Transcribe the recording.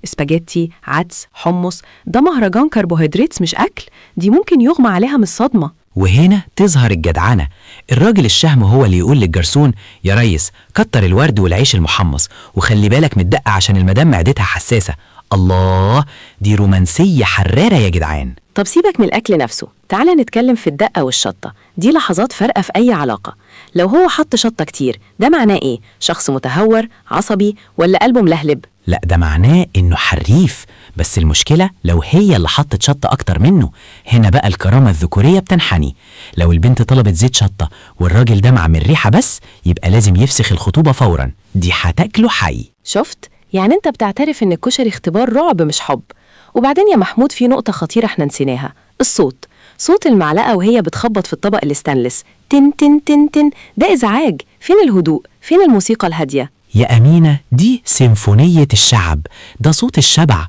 اسباجيتي، عدس، حمص، ده مهرجان كربوهيدرات مش أكل، دي ممكن يغمى عليها من الصدمة. وهنا تظهر الجدعنة. الراجل الشهم هو اللي يقول للجرسون: يا ريس كتر الورد والعيش المحمص، وخلي بالك من الدقة عشان المدام معدتها حساسة. الله، دي رومانسية حرارة يا جدعان. طب سيبك من الأكل نفسه، تعالى نتكلم في الدقة والشطة، دي لحظات فارقة في أي علاقة. لو هو حط شطة كتير ده معناه إيه؟ شخص متهور، عصبي، ولا قلبه ملهلب؟ لا، ده معناه إنه حريف. بس المشكلة لو هي اللي حطت شطة أكتر منه، هنا بقى الكرامة الذكورية بتنحني. لو البنت طلبت زيت شطة والراجل دمع من الريحة بس، يبقى لازم يفسخ الخطوبة فورا، دي هتاكله حي. شفت؟ يعني أنت بتعترف إن الكشري اختبار رعب مش حب. وبعدين يا محمود في نقطة خطيرة احنا نسيناها، الصوت. صوت المعلقة وهي بتخبط في الطبق الاستانلس، تن تن تن تن، ده إزعاج. فين الهدوء؟ فين الموسيقى الهادية؟ يا أمينة، دي سيمفونية الشعب، ده صوت الشبع،